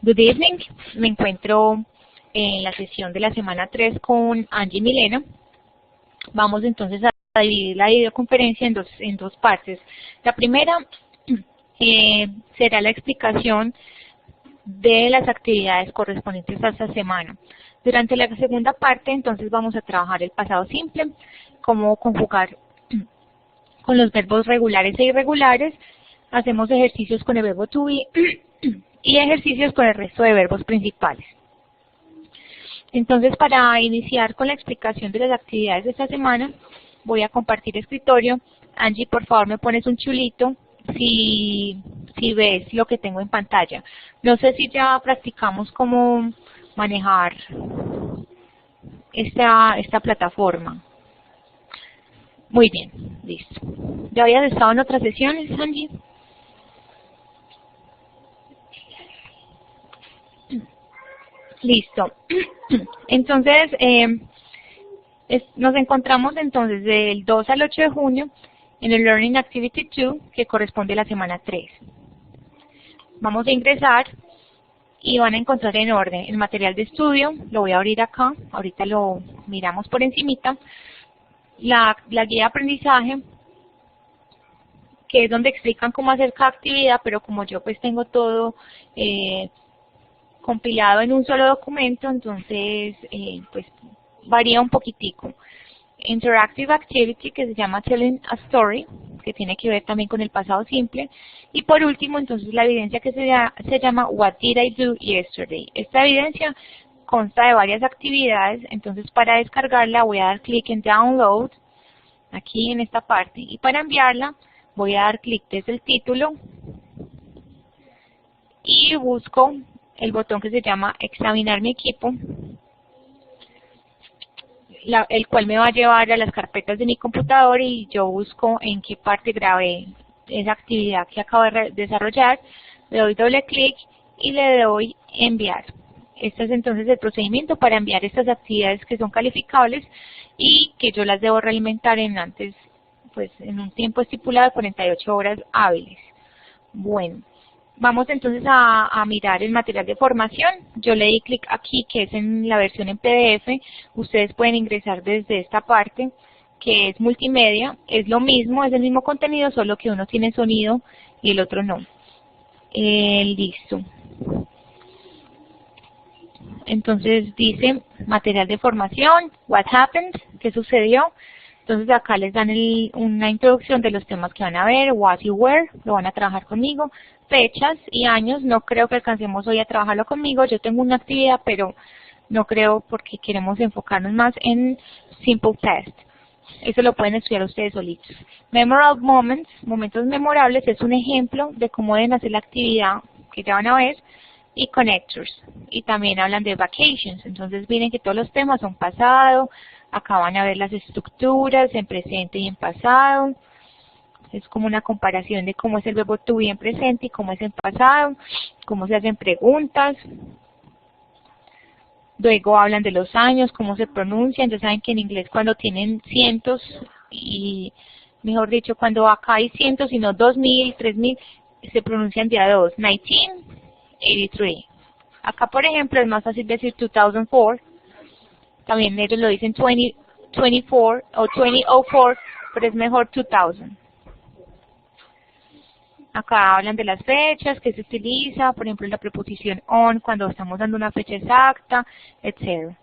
Good evening, me encuentro en la sesión de la semana 3 con Angie y Milena. Vamos entonces a dividir la videoconferencia en dos partes. La primera será la explicación de las actividades correspondientes a esta semana. Durante la segunda parte entonces vamos a trabajar el pasado simple, cómo conjugar con los verbos regulares e irregulares. Hacemos ejercicios con el verbo to be y ejercicios con el resto de verbos principales. Entonces, para iniciar con la explicación de las actividades de esta semana, voy a compartir escritorio. Angie, por favor, me pones un chulito si ves lo que tengo en pantalla. No sé si ya practicamos cómo manejar esta plataforma. Muy bien, listo. ¿Ya habías estado en otras sesiones, Angie? Listo. Entonces, nos encontramos entonces del 2 al 8 de junio en el Learning Activity 2, que corresponde a la semana 3. Vamos a ingresar y van a encontrar en orden el material de estudio. Lo voy a abrir acá, ahorita lo miramos por encimita. La guía de aprendizaje, que es donde explican cómo hacer cada actividad, pero como yo pues tengo todo compilado en un solo documento, entonces pues varía un poquitico. Interactive Activity, que se llama Telling a Story, que tiene que ver también con el pasado simple. Y por último, entonces, la evidencia que se llama What Did I Do Yesterday. Esta evidencia consta de varias actividades, entonces para descargarla voy a dar clic en Download, aquí en esta parte, y para enviarla voy a dar clic desde el título y busco el botón que se llama Examinar mi equipo, el cual me va a llevar a las carpetas de mi computador y yo busco en qué parte grabé esa actividad que acabo de desarrollar, le doy doble clic y le doy enviar. Este es entonces el procedimiento para enviar estas actividades que son calificables y que yo las debo realimentar en un tiempo estipulado de 48 horas hábiles. Bueno, vamos entonces a mirar el material de formación. Yo le di clic aquí, que es en la versión en PDF. Ustedes pueden ingresar desde esta parte, que es multimedia. Es lo mismo, es el mismo contenido, solo que uno tiene sonido y el otro no. Listo. Entonces dice material de formación, what happened, qué sucedió. Entonces acá les dan una introducción de los temas que van a ver, what y where, lo van a trabajar conmigo, fechas y años. No creo que alcancemos hoy a trabajarlo conmigo, yo tengo una actividad, pero no creo porque queremos enfocarnos más en simple test. Eso lo pueden estudiar ustedes solitos. Memorable moments, momentos memorables, es un ejemplo de cómo deben hacer la actividad que ya van a ver. Y connectors, y también hablan de vacations. Entonces miren que todos los temas son pasado, acá van a ver las estructuras en presente y en pasado. Es como una comparación de cómo es el verbo to be en presente y cómo es en pasado, cómo se hacen preguntas. Luego hablan de los años, cómo se pronuncian. Ya saben que en inglés cuando tienen cientos, y mejor dicho, cuando acá hay cientos y no 2000, 3000, se pronuncian de a dos, 1983. Acá, por ejemplo, es más fácil decir 2004. También ellos lo dicen 2024 o 2004, pero es mejor 2000. Acá hablan de las fechas que se utiliza, por ejemplo, la preposición on cuando estamos dando una fecha exacta, etc.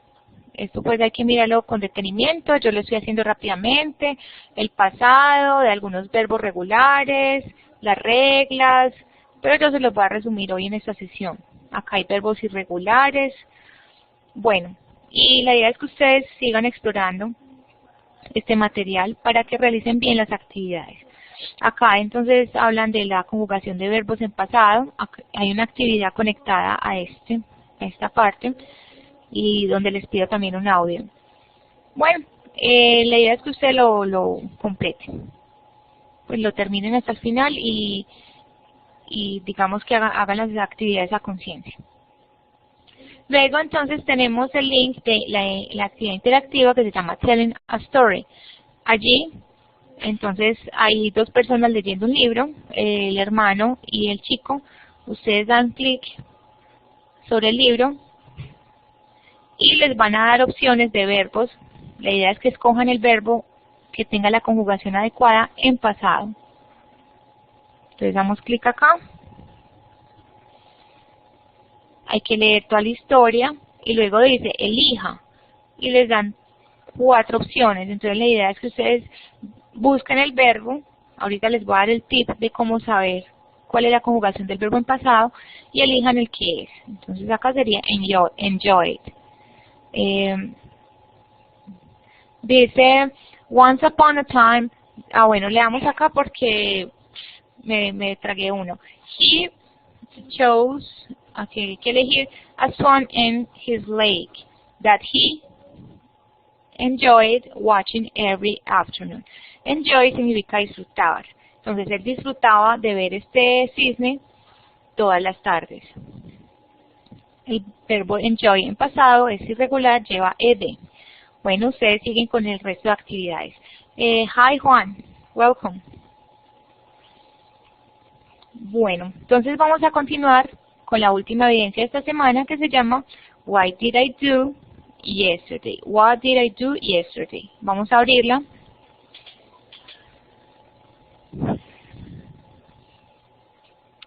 Esto pues hay que mirarlo con detenimiento, yo lo estoy haciendo rápidamente. El pasado de algunos verbos regulares, las reglas, pero yo se los voy a resumir hoy en esta sesión. Acá hay verbos irregulares. Bueno, y la idea es que ustedes sigan explorando este material para que realicen bien las actividades. Acá entonces hablan de la conjugación de verbos en pasado. Acá hay una actividad conectada a esta parte, y donde les pido también un audio. Bueno, la idea es que ustedes lo completen, pues lo terminen hasta el final y digamos que hagan las actividades a conciencia. Luego entonces tenemos el link de la actividad interactiva que se llama Telling a Story. Allí entonces hay dos personas leyendo un libro, el hermano y el chico. Ustedes dan clic sobre el libro y les van a dar opciones de verbos. La idea es que escojan el verbo que tenga la conjugación adecuada en pasado. Entonces damos clic acá. Hay que leer toda la historia y luego dice elija y les dan 4 opciones. Entonces la idea es que ustedes busquen el verbo. Ahorita les voy a dar el tip de cómo saber cuál es la conjugación del verbo en pasado y elijan el que es. Entonces acá sería enjoyed. Dice once upon a time. Bueno, le damos acá porque me tragué uno. He chose, okay, hay que elegir a swan in his lake that he enjoyed watching every afternoon. Enjoy significa disfrutar. Entonces él disfrutaba de ver este cisne todas las tardes. El verbo enjoy en pasado es irregular, lleva ed. Bueno, ustedes siguen con el resto de actividades. Hi Juan, welcome. Bueno, entonces vamos a continuar con la última evidencia de esta semana que se llama What did I do yesterday? What did I do yesterday? Vamos a abrirla.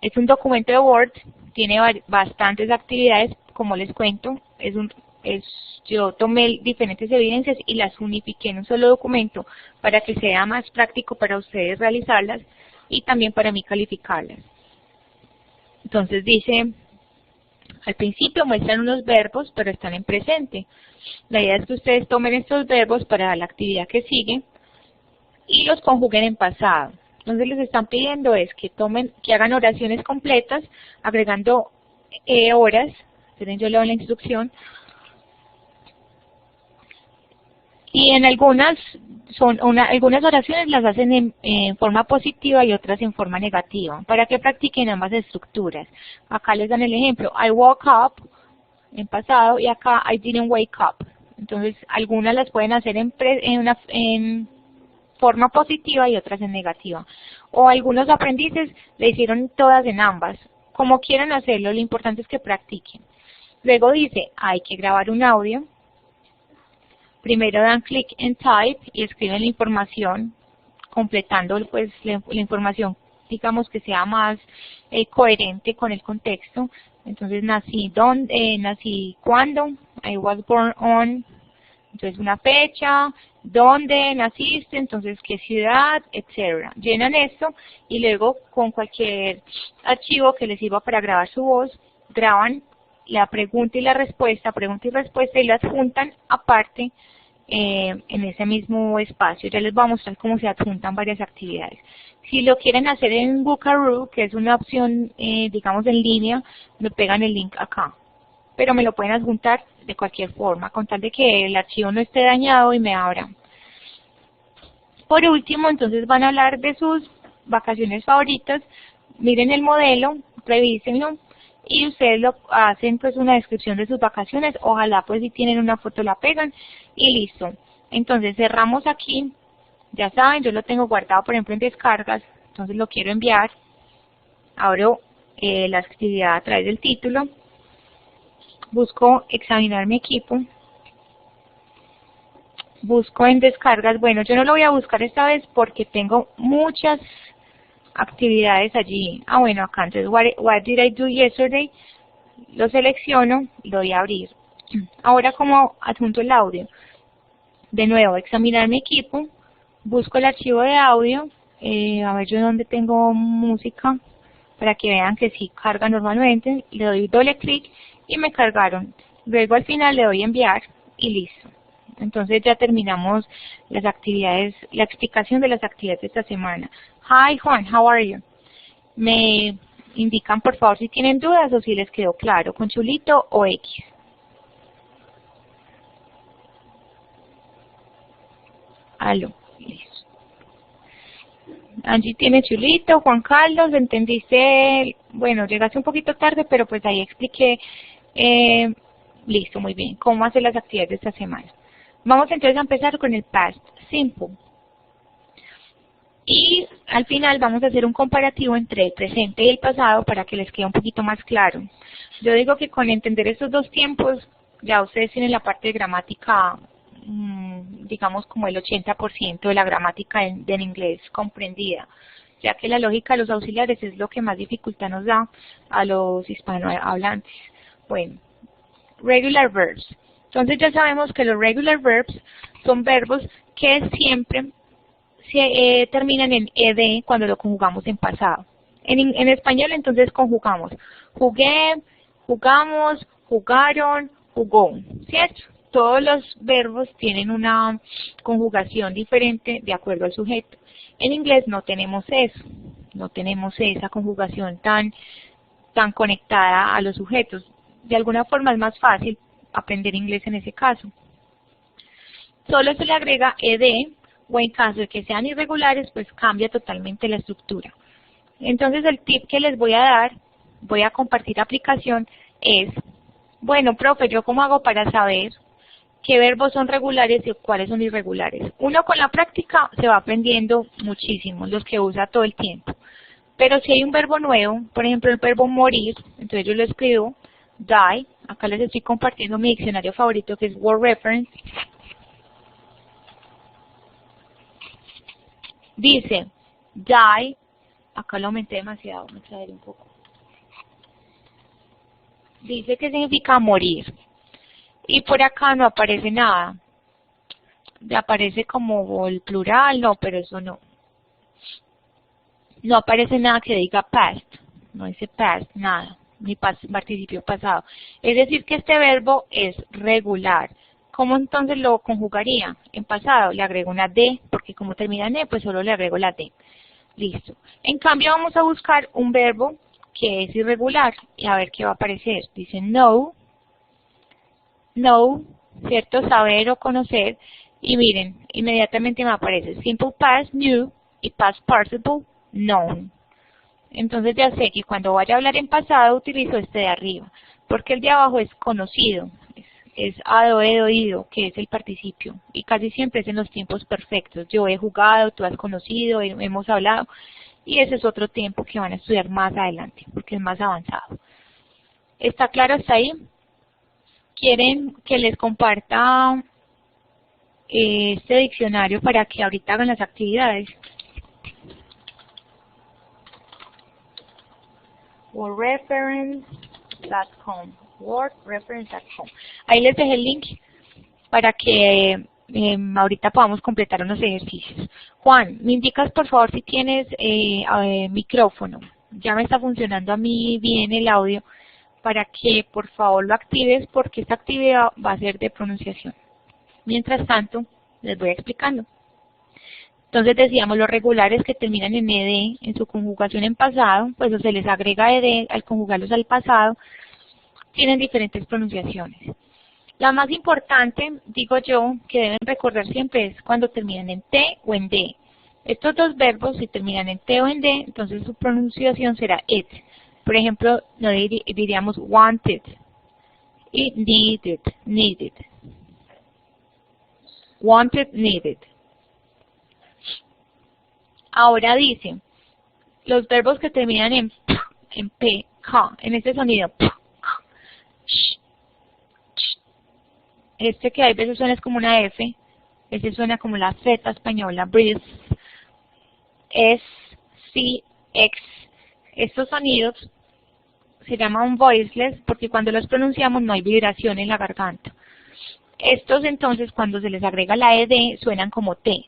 Es un documento de Word, tiene bastantes actividades, como les cuento. Yo tomé diferentes evidencias y las unifiqué en un solo documento para que sea más práctico para ustedes realizarlas y también para mí calificarlas. Entonces dice, al principio muestran unos verbos, pero están en presente. La idea es que ustedes tomen estos verbos para la actividad que sigue y los conjuguen en pasado. Entonces les están pidiendo es que hagan oraciones completas, agregando horas. Esperen, yo leo la instrucción. Y en algunas oraciones las hacen en forma positiva y otras en forma negativa, para que practiquen ambas estructuras. Acá les dan el ejemplo, I woke up en pasado y acá I didn't wake up. Entonces algunas las pueden hacer en forma positiva y otras en negativa. O algunos aprendices le hicieron todas en ambas. Como quieran hacerlo, lo importante es que practiquen. Luego dice, hay que grabar un audio. Primero dan clic en Type y escriben la información, completando pues la información, digamos que sea más coherente con el contexto. Entonces nací cuándo, I was born on, entonces una fecha, dónde naciste, entonces qué ciudad, etcétera. Llenan esto y luego con cualquier archivo que les sirva para grabar su voz, graban la pregunta y respuesta y las juntan aparte en ese mismo espacio. Ya les voy a mostrar cómo se adjuntan varias actividades. Si lo quieren hacer en Buckaroo, que es una opción, digamos, en línea, me pegan el link acá. Pero me lo pueden adjuntar de cualquier forma, con tal de que el archivo no esté dañado y me abra. Por último, entonces van a hablar de sus vacaciones favoritas. Miren el modelo, revísenlo y ustedes lo hacen pues una descripción de sus vacaciones. Ojalá pues si tienen una foto la pegan y listo. Entonces cerramos aquí. Ya saben, yo lo tengo guardado por ejemplo en descargas, entonces lo quiero enviar. Abro la actividad a través del título. Busco examinar mi equipo. Busco en descargas. Bueno, yo no lo voy a buscar esta vez porque tengo muchas actividades allí. Bueno, acá entonces, what did I do yesterday? Lo selecciono y lo voy a abrir. Ahora como adjunto el audio. De nuevo, examinar mi equipo. Busco el archivo de audio. A ver yo dónde tengo música. Para que vean que sí carga normalmente. Le doy doble clic y me cargaron. Luego al final le doy enviar y listo. Entonces ya terminamos las actividades, la explicación de las actividades de esta semana. Hi Juan, how are you? Me indican por favor si tienen dudas o si les quedó claro, con chulito o X. Aló, listo. Angie tiene chulito, Juan Carlos, entendiste, bueno, llegaste un poquito tarde, pero pues ahí expliqué, listo, muy bien, cómo hacer las actividades de esta semana. Vamos entonces a empezar con el past simple. Y al final vamos a hacer un comparativo entre el presente y el pasado para que les quede un poquito más claro. Yo digo que con entender estos dos tiempos, ya ustedes tienen la parte de gramática, digamos como el 80% de la gramática del inglés comprendida, ya que la lógica de los auxiliares es lo que más dificultad nos da a los hispanohablantes. Bueno, regular verbs. Entonces ya sabemos que los regular verbs son verbos que siempre terminan en ed cuando lo conjugamos en pasado. En español entonces conjugamos jugué, jugamos, jugaron, jugó, ¿cierto? Todos los verbos tienen una conjugación diferente de acuerdo al sujeto. En inglés no tenemos eso, no tenemos esa conjugación tan conectada a los sujetos. De alguna forma es más fácil aprender inglés en ese caso. Solo se le agrega ed, o en caso de que sean irregulares, pues cambia totalmente la estructura. Entonces el tip que les voy a dar, voy a compartir aplicación, es, bueno, profe, ¿yo cómo hago para saber qué verbos son regulares y cuáles son irregulares? Uno con la práctica se va aprendiendo muchísimo, los que usa todo el tiempo. Pero si hay un verbo nuevo, por ejemplo el verbo morir, entonces yo lo escribo, die, acá les estoy compartiendo mi diccionario favorito que es Word Reference. Dice, die, acá lo aumenté demasiado, me exageré un poco. Dice que significa morir. Y por acá no aparece nada. Aparece como el plural, no, pero eso no. No aparece nada que diga past. No dice past, nada. Ni participio pasado. Es decir que este verbo es regular. ¿Cómo entonces lo conjugaría? En pasado le agrego una D, porque como termina en E, pues solo le agrego la D. Listo. En cambio vamos a buscar un verbo que es irregular y a ver qué va a aparecer. Dice know, ¿cierto? Saber o conocer. Y miren, inmediatamente me aparece simple past, knew, y past participle, known. Entonces ya sé que cuando vaya a hablar en pasado utilizo este de arriba, porque el de abajo es conocido. Es he oído, que es el participio, y casi siempre es en los tiempos perfectos. Yo he jugado, tú has conocido, hemos hablado, y ese es otro tiempo que van a estudiar más adelante, porque es más avanzado. ¿Está claro hasta ahí? ¿Quieren que les comparta este diccionario para que ahorita hagan las actividades? wordreference.com wordreference.com. Ahí les dejé el link para que ahorita podamos completar unos ejercicios. Juan, ¿me indicas por favor si tienes micrófono? Ya me está funcionando a mí bien el audio, para que por favor lo actives porque esta actividad va a ser de pronunciación. Mientras tanto, les voy explicando. Entonces decíamos los regulares que terminan en ed en su conjugación en pasado, pues se les agrega ed al conjugarlos al pasado, tienen diferentes pronunciaciones. La más importante, digo yo, que deben recordar siempre es cuando terminan en T o en D. Estos dos verbos, si terminan en T o en D, entonces su pronunciación será it. Por ejemplo, no diríamos wanted y needed. Wanted, needed. Ahora dice, los verbos que terminan en P, K, en este sonido, este que a veces suena es como una F, este suena como la Z española, breathe, S, C, X. Estos sonidos se llaman voiceless porque cuando los pronunciamos no hay vibración en la garganta. Estos entonces cuando se les agrega la ED suenan como T.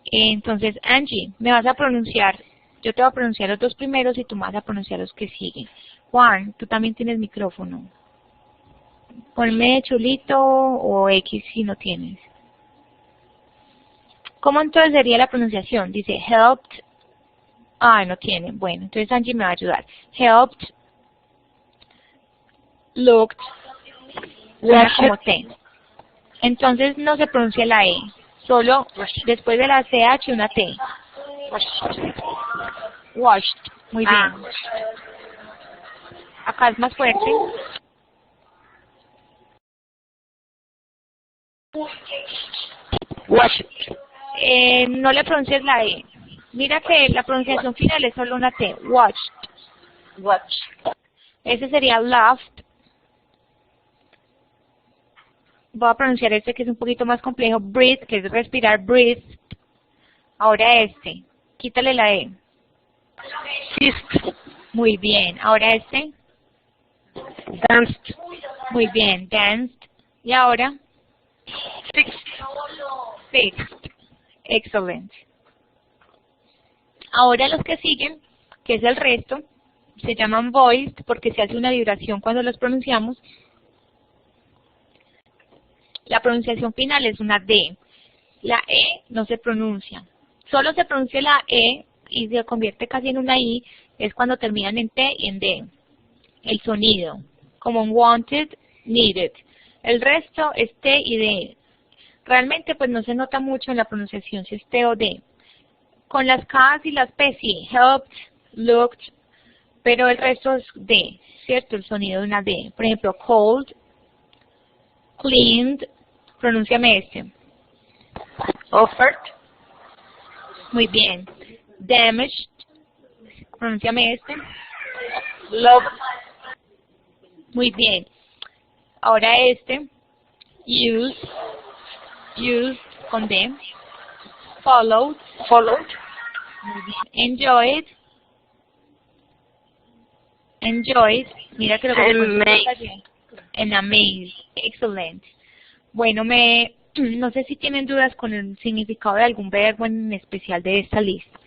Entonces, Angie, me vas a pronunciar, yo te voy a pronunciar los dos primeros y tú me vas a pronunciar los que siguen. Juan, tú también tienes micrófono. Ponme chulito o X si no tienes. ¿Cómo entonces sería la pronunciación? Dice helped. No tiene. Bueno, entonces Angie me va a ayudar. Helped, looked, suena como T. Entonces no se pronuncia la E. Solo después de la CH una T. Washed. Muy bien. Acá es más fuerte. Washed. No le pronuncies la E. Mira que la pronunciación final es solo una T. Watched. Watch. Ese sería laughed. Voy a pronunciar este que es un poquito más complejo. Breathe, que es respirar. Breathed. Ahora este. Quítale la E. Kissed. Muy bien. Ahora este. Danced. Muy bien. Danced. Y ahora. Fixed. Fixed. Excellent. Ahora los que siguen, que es el resto, se llaman voiced porque se hace una vibración cuando los pronunciamos. La pronunciación final es una D. La E no se pronuncia. Solo se pronuncia la E y se convierte casi en una I, es cuando terminan en T y en D. El sonido, como en wanted, needed. El resto es T y D. Realmente pues no se nota mucho en la pronunciación si es T o D. Con las K y las P sí, helped, looked, pero el resto es D, ¿cierto? El sonido de una D. Por ejemplo, cold, cleaned, pronúnciame este. Offered. Muy bien. Damaged, pronúnciame este. Loved. Muy bien. Ahora este. Used, used con D. Followed, Followed. muy bien. Enjoyed, enjoyed. Mira que lo que te Amazed. en amazed. Excellent. Bueno, no sé si tienen dudas con el significado de algún verbo en especial de esta lista.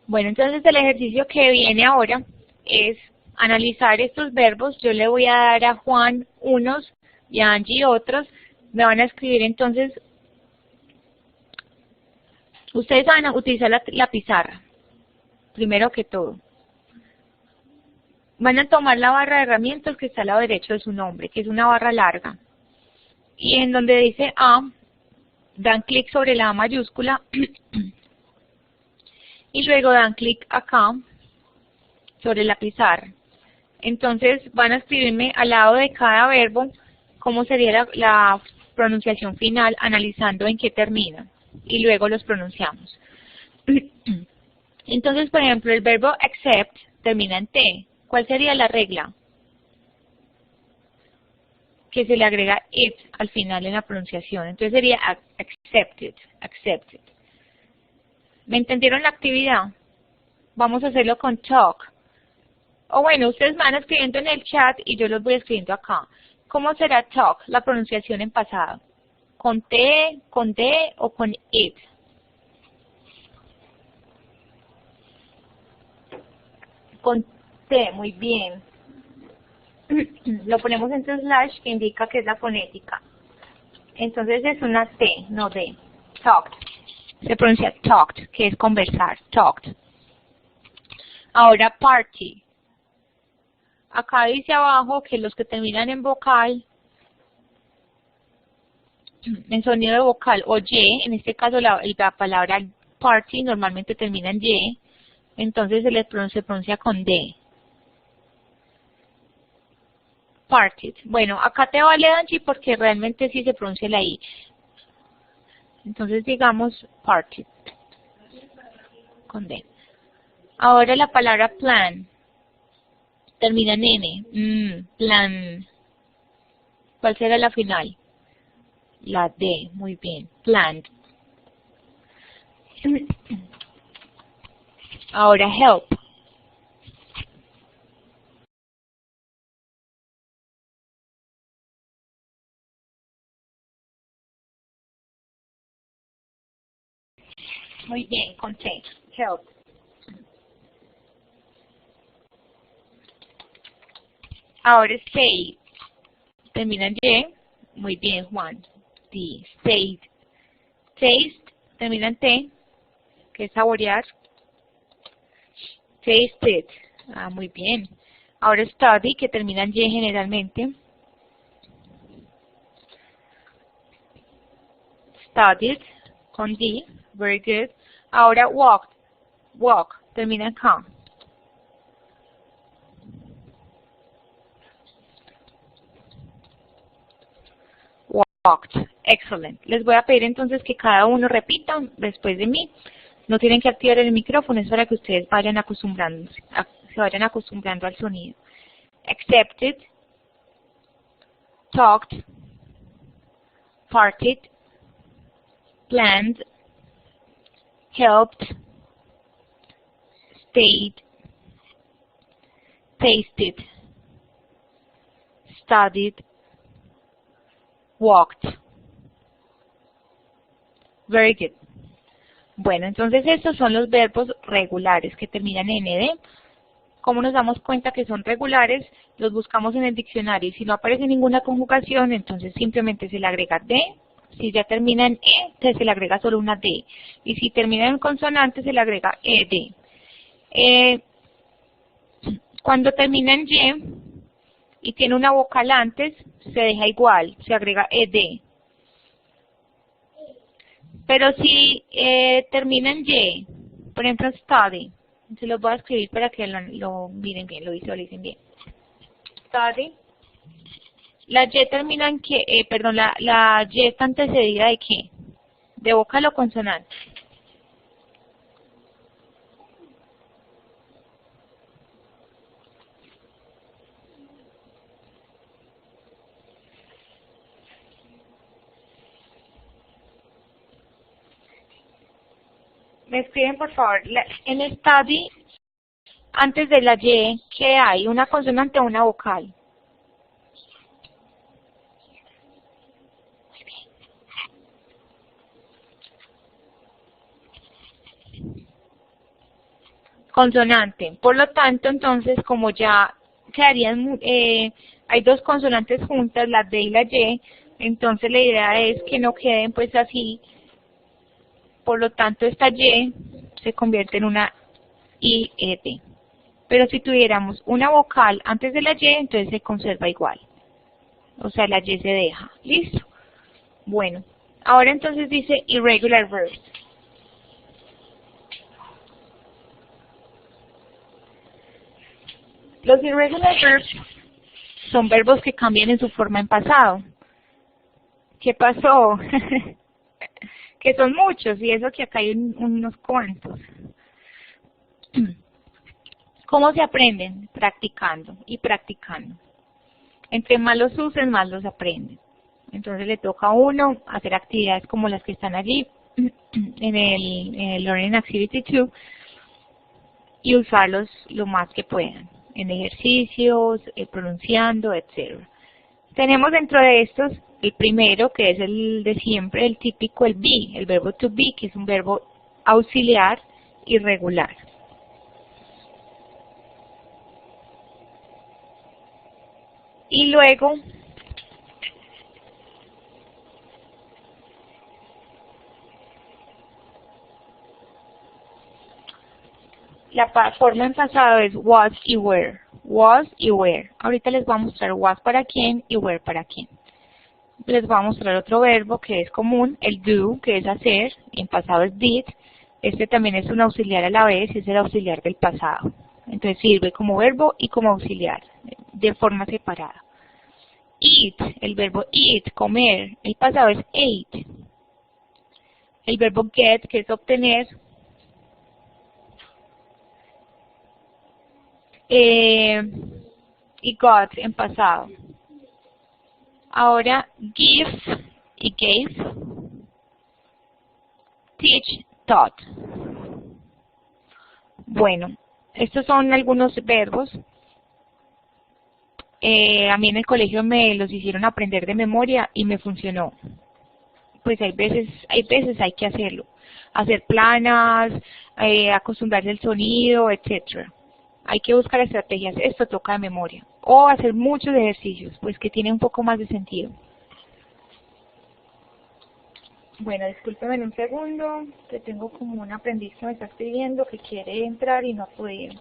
Bueno, entonces el ejercicio que viene ahora es analizar estos verbos. Yo le voy a dar a Juan unos y a Angie otros. Me van a escribir entonces, ustedes van a utilizar la pizarra, primero que todo. Van a tomar la barra de herramientas que está al lado derecho de su nombre, que es una barra larga. Y en donde dice A, dan clic sobre la A mayúscula y luego dan clic acá sobre la pizarra. Entonces van a escribirme al lado de cada verbo cómo sería la pronunciación final, analizando en qué termina. Y luego los pronunciamos. Entonces, por ejemplo, el verbo accept termina en T. ¿Cuál sería la regla? Que se le agrega it al final en la pronunciación. Entonces sería accepted, accepted. ¿Me entendieron la actividad? Vamos a hacerlo con talk. O bueno, ustedes van escribiendo en el chat y yo los voy escribiendo acá. ¿Cómo será talk, la pronunciación en pasado? ¿Con T, con D o con it? Con T, muy bien. Lo ponemos entre slash que indica que es la fonética. Entonces es una T, no D. Talked. Se pronuncia talked, que es conversar. Talked. Ahora party. Acá dice abajo que los que terminan en vocal, en sonido de vocal o Y, en este caso la palabra party normalmente termina en Y, entonces se pronuncia con D. Parted. Bueno, acá te vale Angie porque realmente sí se pronuncia la I. Entonces digamos parted. Con D. Ahora la palabra plan. Termina en N. Plan. ¿Cuál será la final? La D. Muy bien. Planned. Ahora help. Muy bien, con T. Help. Ahora stay. Termina en Y. Muy bien, Juan. D. Stayed. Taste. Termina en T, que es saborear. Tasted. Ah, muy bien. Ahora study, que termina en Y generalmente. Studied, con D. Very good. Ahora walked. Walk, termina en K. Walked. Excellent. Les voy a pedir entonces que cada uno repita después de mí. No tienen que activar el micrófono, es para que ustedes vayan acostumbrándose, se vayan acostumbrando al sonido. Accepted, talked, parted, planned, helped, stayed, tasted, studied, walked. Very good. Bueno, entonces estos son los verbos regulares que terminan en ed. ¿Cómo nos damos cuenta que son regulares? Los buscamos en el diccionario y si no aparece ninguna conjugación, entonces simplemente se le agrega D. Si ya termina en E, entonces se le agrega solo una D. Y si termina en consonante, se le agrega ED. Cuando termina en Y y tiene una vocal antes, se deja igual, se agrega ED. Pero si termina en Y, por ejemplo, study, se los voy a escribir para que lo miren bien, lo visualicen bien. Study. La Y termina en qué, perdón, la Y está antecedida de qué? ¿De vocal o consonante? Me escriben por favor, en study, antes de la Y, ¿qué hay? ¿Una consonante o una vocal? Consonante. Por lo tanto, entonces, como ya quedarían, hay dos consonantes juntas, la D y la Y, entonces la idea es que no queden pues así. Por lo tanto, esta Y se convierte en una IED. Pero si tuviéramos una vocal antes de la Y, entonces se conserva igual. O sea, la Y se deja. ¿Listo? Bueno, ahora entonces dice irregular verbs. Los irregular verbs son verbos que cambian en su forma en pasado. ¿Qué pasó? Que son muchos, y eso que acá hay unos cuantos. ¿Cómo se aprenden? Practicando y practicando. Entre más los usen, más los aprenden. Entonces le toca a uno hacer actividades como las que están allí en el Learning Activity 2 y usarlos lo más que puedan, en ejercicios, pronunciando, etc. Tenemos dentro de estos el primero, que es el de siempre, el típico, el be, el verbo to be, que es un verbo auxiliar irregular. Y luego, la forma en pasado es was y were. Was y were. Ahorita les voy a mostrar was para quién y were para quién. Les voy a mostrar otro verbo que es común, el do, que es hacer, en pasado es did. Este también es un auxiliar a la vez, es el auxiliar del pasado. Entonces sirve como verbo y como auxiliar, de forma separada. Eat, el verbo eat, comer, el pasado es ate. El verbo get, que es obtener, y got en pasado. Ahora, give y gave, teach, taught. Bueno, estos son algunos verbos. A mí en el colegio me los hicieron aprender de memoria y me funcionó. Pues hay veces hay que hacerlo. Hacer planas, acostumbrarse al sonido, etcétera. Hay que buscar estrategias, esto toca de memoria. O hacer muchos ejercicios, pues que tiene un poco más de sentido. Bueno, discúlpeme un segundo, que tengo como un aprendiz que me está escribiendo que quiere entrar y no ha podido.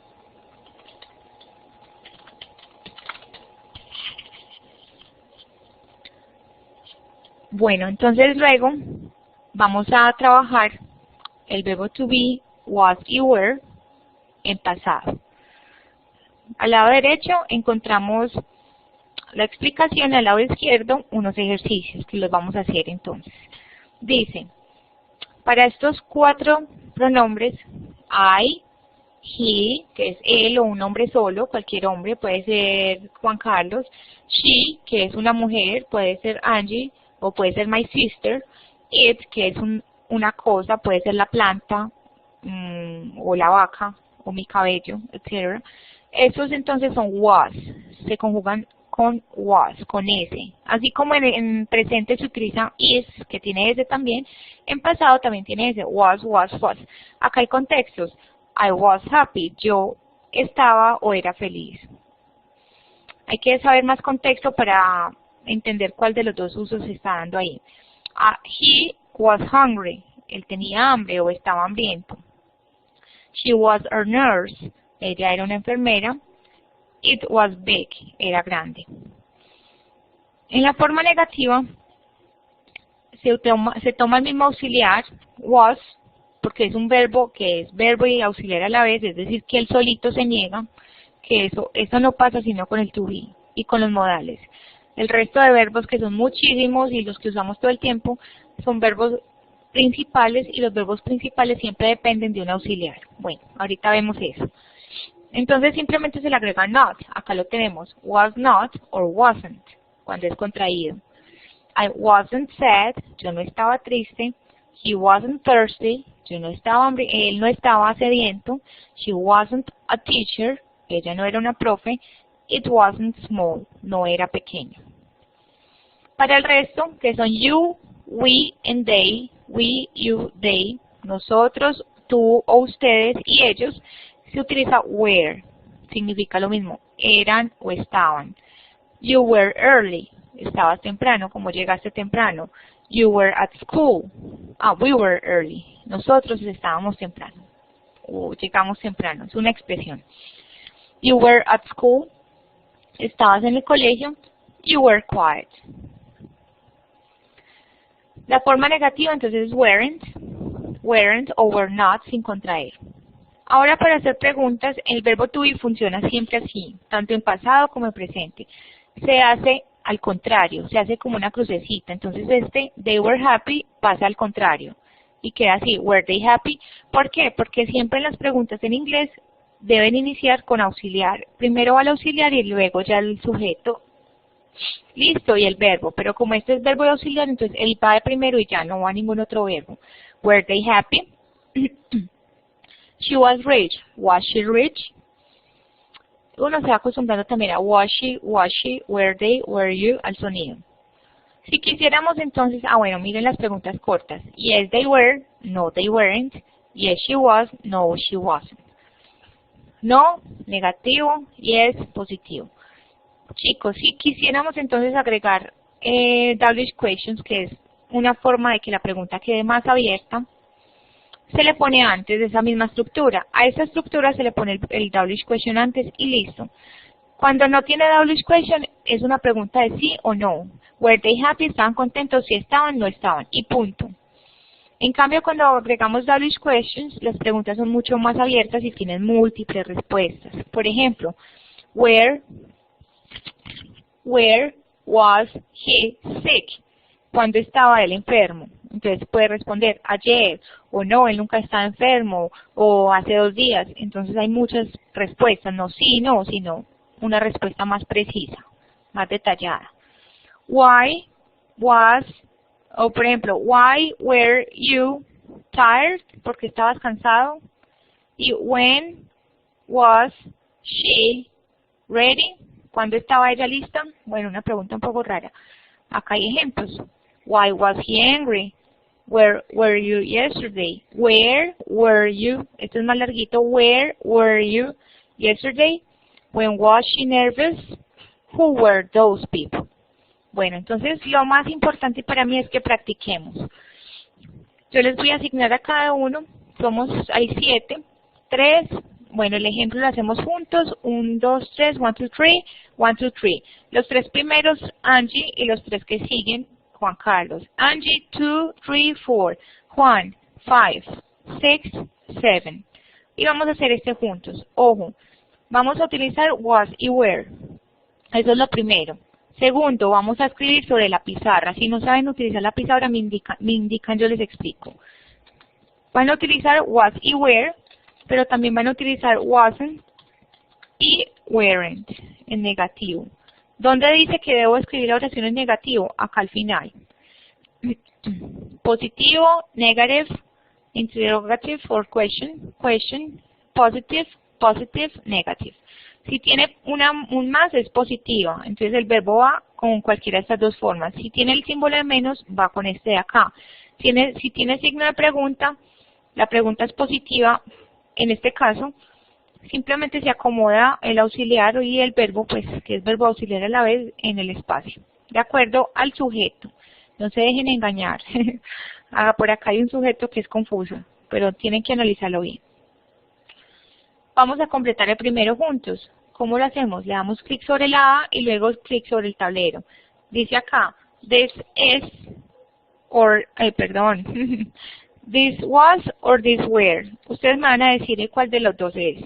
Bueno, entonces luego vamos a trabajar el verbo to be, was y were en pasado. Al lado derecho encontramos la explicación al lado izquierdo unos ejercicios que los vamos a hacer entonces. Dice, para estos 4 pronombres, I, he, que es él o un hombre solo, cualquier hombre, puede ser Juan Carlos, she, que es una mujer, puede ser Angie o puede ser my sister, it, que es una cosa, puede ser la planta o la vaca o mi cabello, etc. Estos entonces son was, se conjugan con was, con S. Así como en presente se utiliza is, que tiene S también, en pasado también tiene S, was. Acá hay contextos. I was happy, yo estaba o era feliz. Hay que saber más contexto para entender cuál de los dos usos se está dando ahí. He was hungry, él tenía hambre o estaba hambriento. She was a nurse, ella era una enfermera. It was big, era grande. En la forma negativa se toma el mismo auxiliar, was, porque es un verbo que es verbo y auxiliar a la vez, es decir, que él solito se niega, que eso no pasa sino con el to be y con los modales. El resto de verbos, que son muchísimos y los que usamos todo el tiempo, son verbos principales y los verbos principales siempre dependen de un auxiliar. Bueno, ahorita vemos eso. Entonces simplemente se le agrega not, acá lo tenemos, was not or wasn't, cuando es contraído. I wasn't sad, yo no estaba triste. He wasn't thirsty, él no estaba sediento. She wasn't a teacher, ella no era una profe. It wasn't small, no era pequeño. Para el resto, que son you, we and they, we, you, they, nosotros, tú o ustedes y ellos, se utiliza were, significa lo mismo, eran o estaban. You were early, estabas temprano, como llegaste temprano. You were at school, we were early, nosotros estábamos temprano, o llegamos temprano, es una expresión. You were at school, estabas en el colegio. You were quiet. La forma negativa entonces es weren't o were not sin contraer. Ahora para hacer preguntas, el verbo to be funciona siempre así, tanto en pasado como en presente. Se hace al contrario, se hace como una crucecita. Entonces they were happy pasa al contrario y queda así, were they happy. ¿Por qué? Porque siempre en las preguntas en inglés deben iniciar con auxiliar. Primero va el auxiliar y luego ya el sujeto. Listo, y el verbo. Pero como este es verbo de auxiliar, entonces él va de primero y ya no va ningún otro verbo. Were they happy? She was rich. Was she rich? Uno se va acostumbrando también a was she, were they, were you, al sonido. Si quisiéramos entonces, bueno, miren las preguntas cortas. Yes, they were. No, they weren't. Yes, she was. No, she wasn't. No, negativo. Yes, positivo. Chicos, si quisiéramos entonces agregar WH questions, que es una forma de que la pregunta quede más abierta, se le pone antes de esa misma estructura. A esa estructura se le pone el WH question antes y listo. Cuando no tiene WH question, es una pregunta de sí o no. Were they happy? ¿Estaban contentos? Si estaban, no estaban. Y punto. En cambio, cuando agregamos WH questions, las preguntas son mucho más abiertas y tienen múltiples respuestas. Por ejemplo, where was he sick? ¿Cuándo estaba él enfermo? Entonces puede responder ayer, o no, él nunca estaba enfermo, o hace 2 días. Entonces hay muchas respuestas, no sí, no, sino una respuesta más precisa, más detallada. Why was, o por ejemplo, why were you tired? ¿Porque estabas cansado? Y when was she ready? ¿Cuándo estaba ella lista? Bueno, una pregunta un poco rara. Acá hay ejemplos. Why was he angry? Where were you yesterday? Where were you? Esto es más larguito. Where were you yesterday? When was she nervous? Who were those people? Bueno, entonces lo más importante para mí es que practiquemos. Yo les voy a asignar a cada uno. Hay 7. 3. Bueno, el ejemplo lo hacemos juntos. 1, 2, 3, 1, 2, 3, 1, 2, 3. Los 3 primeros, Angie, y los 3 que siguen, Juan Carlos. Angie, 2, 3, 4. Juan, 5, 6, 7. Y vamos a hacer este juntos. Ojo, vamos a utilizar was y were. Eso es lo primero. Segundo, vamos a escribir sobre la pizarra. Si no saben utilizar la pizarra, me indican, yo les explico. Van a utilizar was y were, pero también van a utilizar wasn't y weren't en negativo. ¿Dónde dice que debo escribir la oración en negativo? Acá al final. Positivo, negative, interrogative or question, positive, negative. Si tiene un más es positiva, entonces el verbo va con cualquiera de estas dos formas. Si tiene el símbolo de menos, va con este de acá. Si tiene signo de pregunta, la pregunta es positiva, en este caso, simplemente se acomoda el auxiliar y el verbo, pues, que es verbo auxiliar a la vez, en el espacio, de acuerdo al sujeto. No se dejen engañar. Por acá hay un sujeto que es confuso, pero tienen que analizarlo bien. Vamos a completar el primero juntos. ¿Cómo lo hacemos? Le damos clic sobre la A y luego clic sobre el tablero. Dice acá, this is, this was or this were. Ustedes me van a decir cuál de los dos es.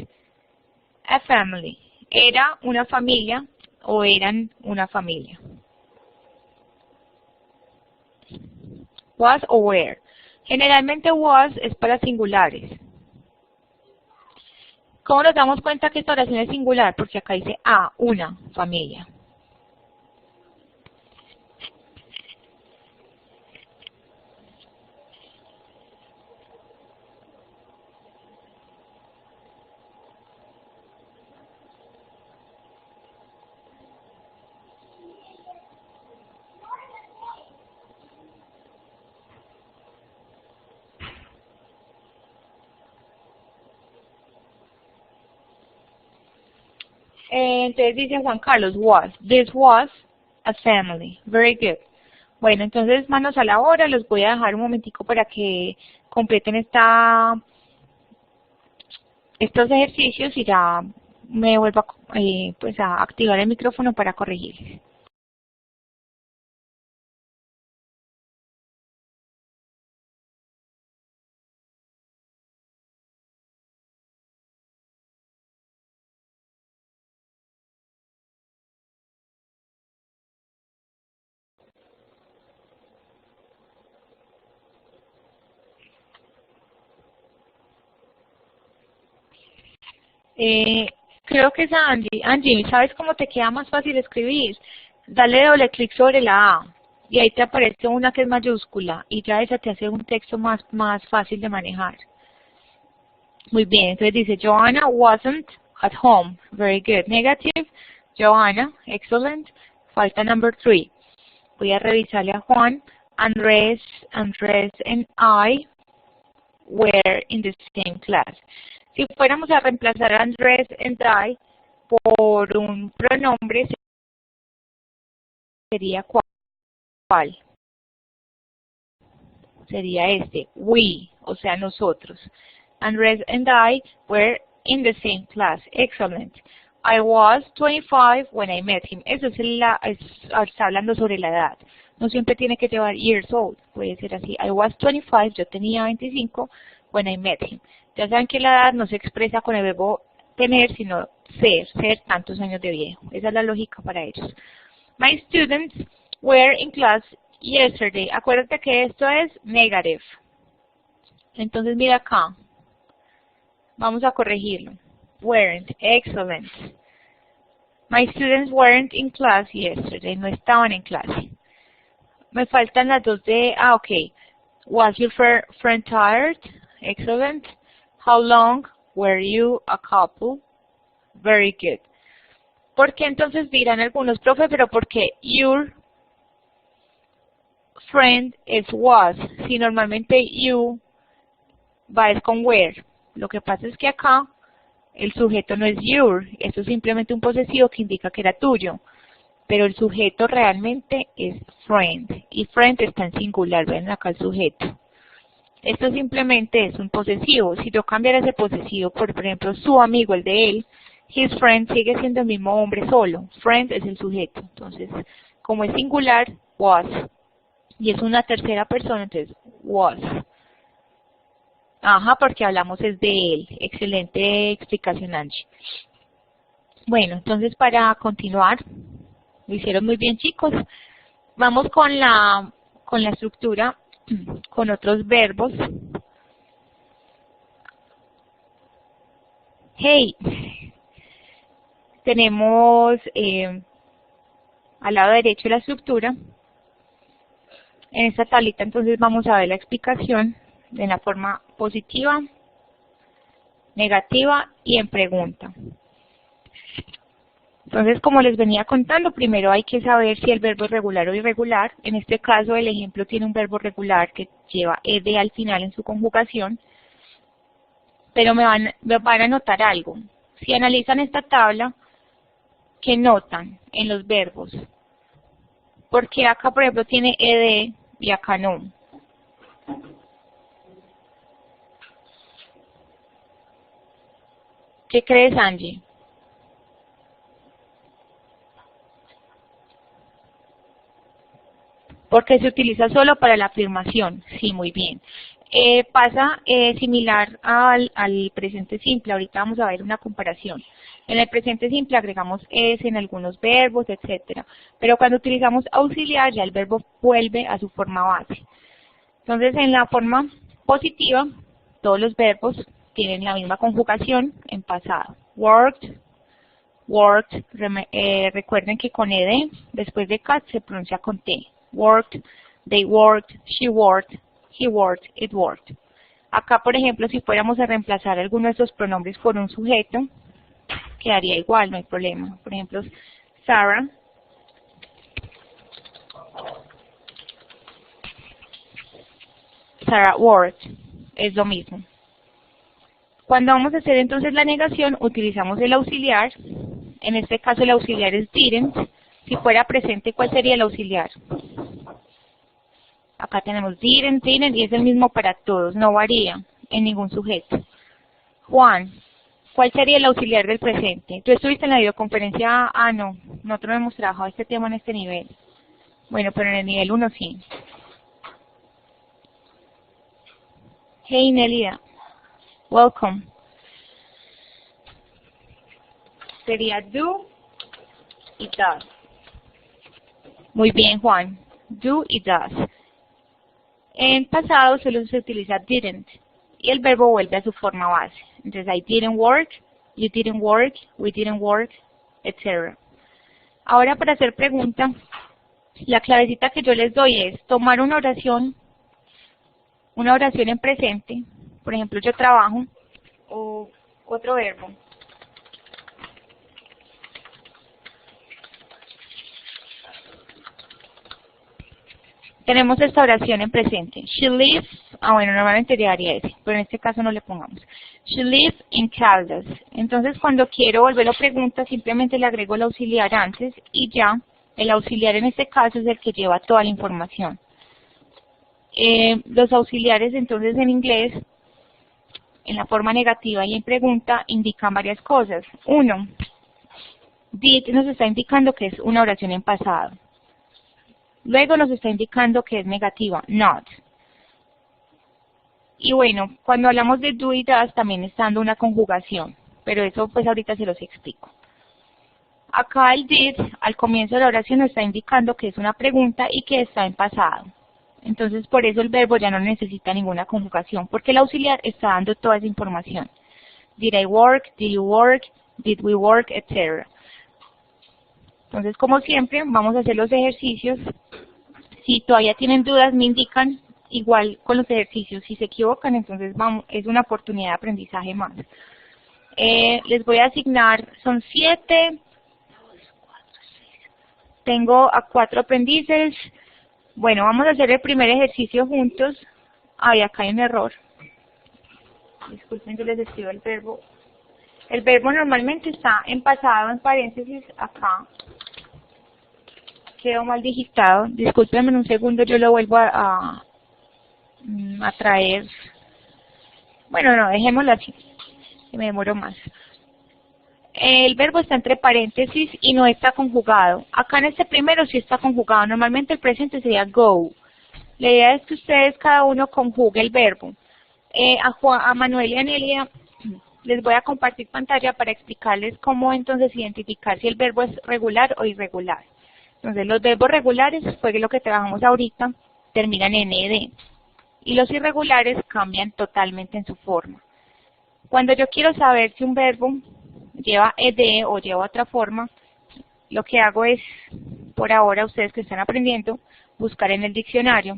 A family. Era una familia o eran una familia. Was o were. Generalmente was es para singulares. ¿Cómo nos damos cuenta que esta oración es singular? Porque acá dice a, una familia. Entonces dice Juan Carlos, was. This was a family. Very good. Bueno, entonces manos a la obra. Los voy a dejar un momentico para que completen estos ejercicios y ya me vuelvo a activar el micrófono para corregirles. Creo que es Angie. Angie, ¿sabes cómo te queda más fácil escribir? Dale doble clic sobre la A y ahí te aparece una que es mayúscula y ya esa te hace un texto más fácil de manejar. Muy bien, entonces dice Joanna wasn't at home. Very good. Negative, Joanna, excellent. Falta number 3. Voy a revisarle a Juan. Andrés and I were in the same class. Si fuéramos a reemplazar a Andrés and I por un pronombre, sería ¿cuál? Sería este, we, o sea, nosotros. Andrés and I were in the same class. Excellent. I was 25 when I met him. Eso está hablando sobre la edad. No siempre tiene que llevar years old. Puede ser así. I was 25, yo tenía 25 when I met him. Ya saben que la edad no se expresa con el verbo tener, sino ser tantos años de viejo. Esa es la lógica para ellos. My students were in class yesterday. Acuérdate que esto es negative. Entonces mira acá. Vamos a corregirlo. Weren't. Excellent. My students weren't in class yesterday. No estaban en clase. Me faltan las dos de... ok. Was your friend tired? Excellent. How long were you a couple? Very good. ¿Por qué entonces dirán algunos, profe, pero por qué your friend es was? Si normalmente you va es con were. Lo que pasa es que acá el sujeto no es your, esto es simplemente un posesivo que indica que era tuyo, pero el sujeto realmente es friend, y friend está en singular, ven acá el sujeto. Esto simplemente es un posesivo. Si yo cambiara ese posesivo por ejemplo, su amigo, el de él, his friend sigue siendo el mismo hombre solo. Friend es el sujeto. Entonces, como es singular, was. Y es una tercera persona, entonces, was. Ajá, porque hablamos es de él. Excelente explicación, Angie. Bueno, entonces para continuar, Lo hicieron muy bien, chicos. Vamos con la estructura, con otros verbos. Hey, tenemos al lado derecho la estructura. En esta tablita entonces vamos a ver la explicación de la forma positiva, negativa y en pregunta. Entonces, como les venía contando, primero hay que saber si el verbo es regular o irregular. En este caso, el ejemplo tiene un verbo regular que lleva ed al final en su conjugación. Pero me van a notar algo. Si analizan esta tabla, ¿qué notan en los verbos? Porque acá, por ejemplo, tiene ed y acá no. ¿Qué crees, Angie? Porque se utiliza solo para la afirmación. Sí, muy bien. Pasa similar al presente simple. Ahorita vamos a ver una comparación. En el presente simple agregamos es en algunos verbos, etcétera. Pero cuando utilizamos auxiliar, ya el verbo vuelve a su forma base. Entonces, en la forma positiva, todos los verbos tienen la misma conjugación en pasado. Worked, worked. Recuerden que con ed, después de cat, se pronuncia con t. Worked, they worked, she worked, he worked, it worked. Acá, por ejemplo, si fuéramos a reemplazar alguno de estos pronombres por un sujeto, quedaría igual, no hay problema. Por ejemplo, Sarah. Sarah worked. Es lo mismo. Cuando vamos a hacer entonces la negación, utilizamos el auxiliar. En este caso el auxiliar es didn't. Si fuera presente, ¿cuál sería el auxiliar? Acá tenemos didn't y es el mismo para todos, no varía en ningún sujeto. Juan, ¿cuál sería el auxiliar del presente? ¿Tú estuviste en la videoconferencia? Ah, no, nosotros no hemos trabajado este tema en este nivel. Bueno, pero en el nivel 1 sí. Hey, Nelida, welcome. Sería do y does. Muy bien, Juan. Do y does. En pasado solo se utiliza didn't y el verbo vuelve a su forma base. Entonces, I didn't work, you didn't work, we didn't work, etc. Ahora, para hacer pregunta, la clavecita que yo les doy es tomar una oración en presente, por ejemplo, yo trabajo, o otro verbo. Tenemos esta oración en presente. She lives, bueno, normalmente llevaría ese, pero en este caso no le pongamos. She lives in Caldas. Entonces, cuando quiero volverlo a pregunta, simplemente le agrego el auxiliar antes y ya, el auxiliar en este caso es el que lleva toda la información. Los auxiliares, entonces, en inglés, en la forma negativa y en pregunta, indican varias cosas. Uno, did nos está indicando que es una oración en pasado. Luego nos está indicando que es negativa, not. Y bueno, cuando hablamos de do y does también está dando una conjugación, pero eso pues ahorita se los explico. Acá el did, al comienzo de la oración, nos está indicando que es una pregunta y que está en pasado. Entonces por eso el verbo ya no necesita ninguna conjugación, porque el auxiliar está dando toda esa información. Did I work? Did you work? Did we work? Etc. Entonces, como siempre, vamos a hacer los ejercicios. Si todavía tienen dudas, me indican, igual con los ejercicios. Si se equivocan, entonces es una oportunidad de aprendizaje más. Les voy a asignar, son 7. Tengo a 4 aprendices. Bueno, vamos a hacer el primer ejercicio juntos. Ay, acá hay un error. Disculpen, yo les escribo el verbo. El verbo normalmente está en pasado, en paréntesis, acá. Quedó mal digitado. Discúlpenme en un segundo, yo lo vuelvo a traer. Bueno, no, dejémoslo así, que me demoro más. El verbo está entre paréntesis y no está conjugado. Acá en este primero sí está conjugado. Normalmente el presente sería go. La idea es que ustedes cada uno conjugue el verbo. A Manuel y a Nelia les voy a compartir pantalla para explicarles cómo entonces identificar si el verbo es regular o irregular. Entonces los verbos regulares, fue lo que trabajamos ahorita, terminan en ed. Y los irregulares cambian totalmente en su forma. Cuando yo quiero saber si un verbo lleva ed o lleva otra forma, lo que hago es, por ahora ustedes que están aprendiendo, buscar en el diccionario.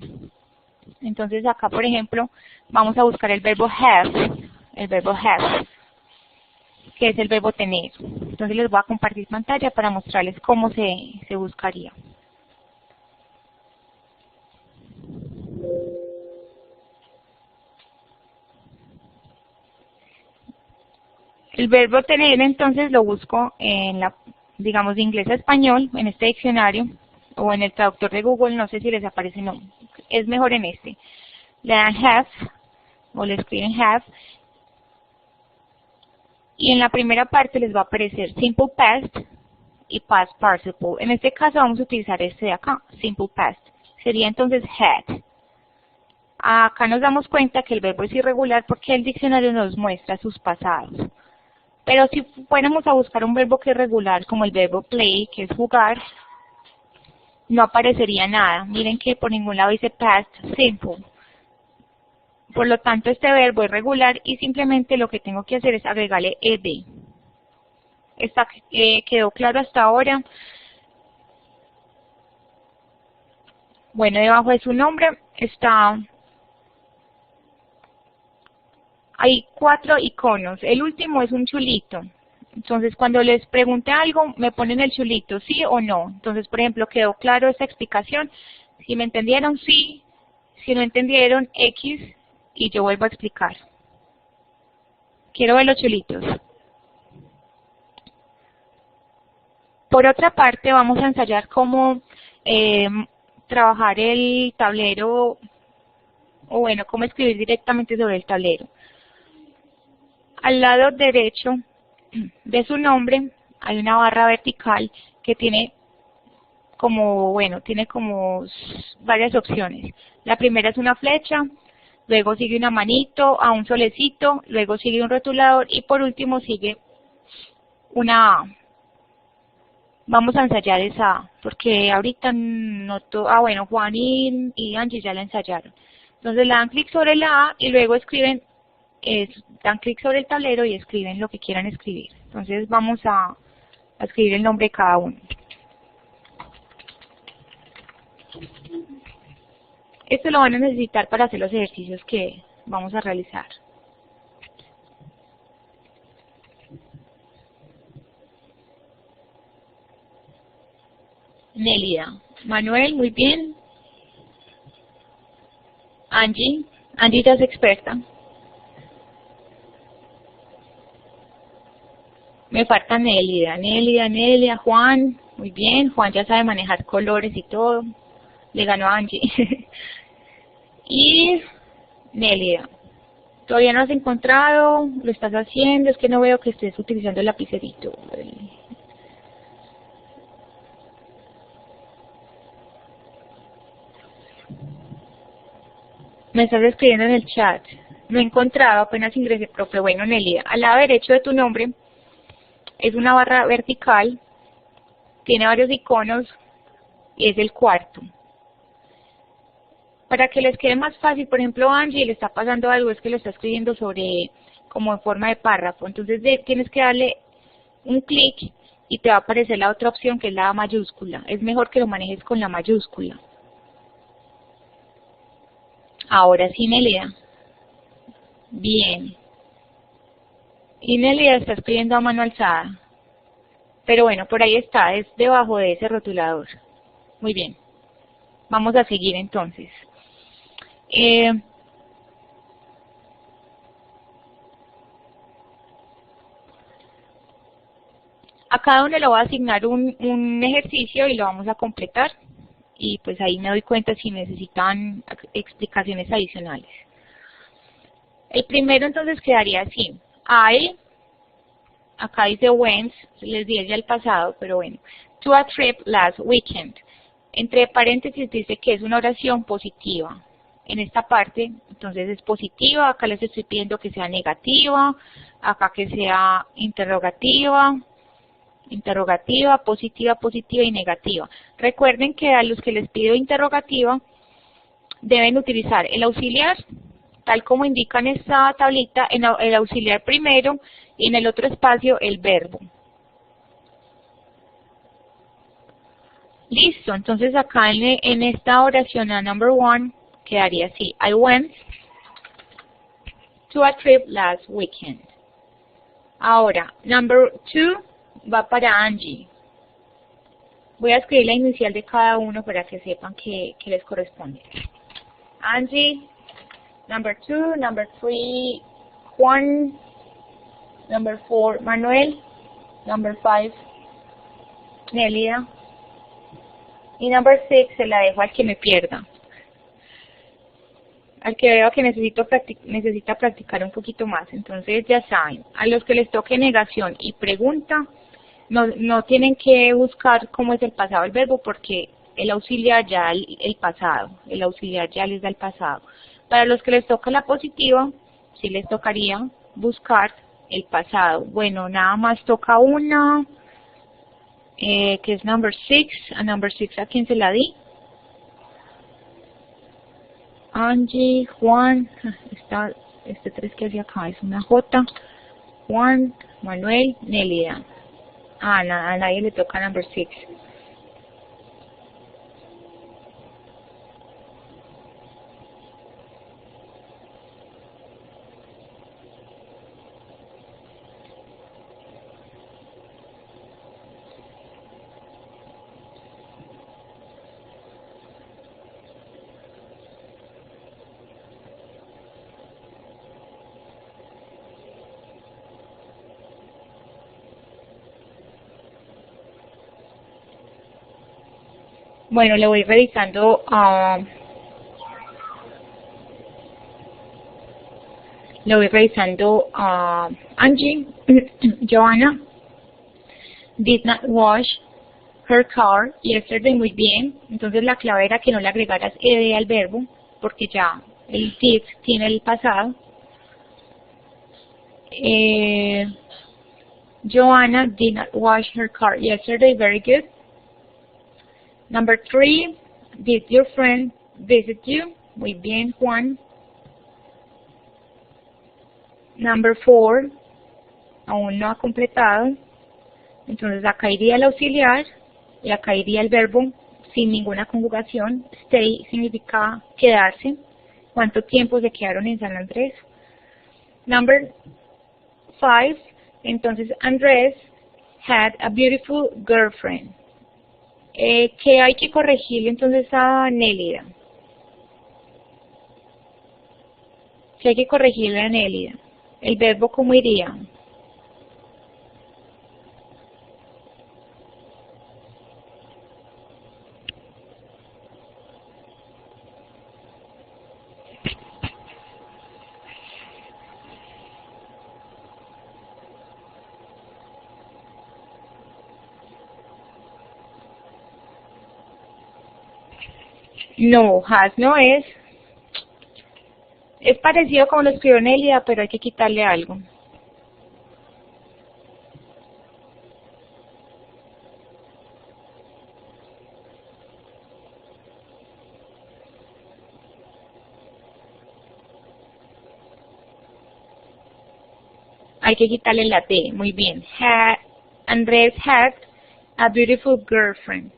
Entonces acá, por ejemplo, vamos a buscar el verbo have, que es el verbo tener. Entonces les voy a compartir pantalla para mostrarles cómo se buscaría. El verbo tener, entonces, lo busco en la, digamos, de inglés a español, en este diccionario, o en el traductor de Google, no sé si les aparece, no, es mejor en este. Le dan have, o le escriben have, y en la primera parte les va a aparecer simple past y past participle. En este caso vamos a utilizar este de acá, simple past. Sería entonces had. Acá nos damos cuenta que el verbo es irregular porque el diccionario nos muestra sus pasados. Pero si fuéramos a buscar un verbo que es regular, como el verbo play, que es jugar, no aparecería nada. Miren que por ningún lado dice past simple. Por lo tanto, este verbo es regular y simplemente lo que tengo que hacer es agregarle ed. ¿Quedó claro hasta ahora? Bueno, debajo de su nombre hay 4 iconos. El último es un chulito. Entonces, cuando les pregunte algo, me ponen el chulito, ¿sí o no? Entonces, por ejemplo, ¿quedó claro esta explicación? Si me entendieron, sí. Si no entendieron, X, y yo vuelvo a explicar. Quiero ver los chulitos. Por otra parte, vamos a ensayar cómo trabajar el tablero, o bueno, cómo escribir directamente sobre el tablero. Al lado derecho de su nombre hay una barra vertical que tiene como varias opciones. La primera es una flecha, luego sigue una manito a un solecito, luego sigue un rotulador y por último sigue una A. Vamos a ensayar esa A, porque ahorita no todo, bueno, Juan y Angie ya la ensayaron. Entonces le dan clic sobre la A y luego escriben, dan clic sobre el tablero y escriben lo que quieran escribir. Entonces vamos a escribir el nombre de cada uno. Esto lo van a necesitar para hacer los ejercicios que vamos a realizar. Nélida. Manuel, muy bien. Angie ya es experta. Me falta Nélida, Juan, muy bien. Juan ya sabe manejar colores y todo. Le ganó a Angie. Y Nélida. Todavía no has encontrado, lo estás haciendo, es que no veo que estés utilizando el lapicerito. Me estás escribiendo en el chat. No he encontrado, apenas ingresé, profe. Bueno, Nélida, al lado derecho de tu nombre es una barra vertical, tiene varios iconos y es el cuarto. Para que les quede más fácil, por ejemplo, Angie le está pasando algo, es que lo está escribiendo sobre, como en forma de párrafo. Entonces tienes que darle un clic y te va a aparecer la otra opción que es la mayúscula. Es mejor que lo manejes con la mayúscula. Ahora sí, Nélida. Bien. Y Nélida está escribiendo a mano alzada. Pero bueno, por ahí está, es debajo de ese rotulador. Muy bien. Vamos a seguir entonces. A cada uno le voy a asignar un ejercicio y lo vamos a completar. Y pues ahí me doy cuenta si necesitan explicaciones adicionales. El primero entonces quedaría así. Acá dice went, les dije ya el pasado, pero bueno. To a trip last weekend. Entre paréntesis dice que es una oración positiva. En esta parte, entonces es positiva, acá les estoy pidiendo que sea negativa, acá que sea interrogativa, Interrogativa, positiva, positiva y negativa. Recuerden que a los que les pido interrogativa deben utilizar el auxiliar, tal como indica en esta tablita, en el auxiliar primero y en el otro espacio el verbo. Listo, entonces acá en esta oración a number one quedaría así. I went to a trip last weekend. Ahora, number two va para Angie. Voy a escribir la inicial de cada uno para que sepan que les corresponde. Angie, number two, number three, Juan, number four, Manuel, number five, Nélida, y number six se la dejo al que me pierda. Al que veo que necesita practicar un poquito más. Entonces ya saben, a los que les toque negación y pregunta, no tienen que buscar cómo es el pasado del verbo porque el auxiliar ya el pasado, el auxiliar ya les da el pasado. Para los que les toca la positiva, sí les tocaría buscar el pasado. Bueno, nada más toca una, que es number six. A number six, ¿a quién se la di? Angie, Juan, este 3 que hacia acá es una J, Juan, Manuel, Nélida. A nadie le toca number 6. Bueno, le voy revisando a Angie. Joanna did not wash her car yesterday. Muy bien. Entonces la clave era que no le agregaras ed al verbo, porque ya el did tiene el pasado. Joanna did not wash her car yesterday. Very good. Number 3, did your friend visit you? Muy bien, Juan. Number 4, aún no ha completado. Entonces acá iría el auxiliar y acá iría el verbo sin ninguna conjugación. Stay significa quedarse. ¿Cuánto tiempo se quedaron en San Andrés? Number 5, entonces Andrés had a beautiful girlfriend. ¿Qué hay que corregirle entonces a Nélida? ¿Qué hay que corregirle a Nélida? ¿El verbo cómo iría? No, has no es. Es parecido como lo escribió Nélida, pero hay que quitarle algo. Hay que quitarle la T. Muy bien. Andrés had a beautiful girlfriend.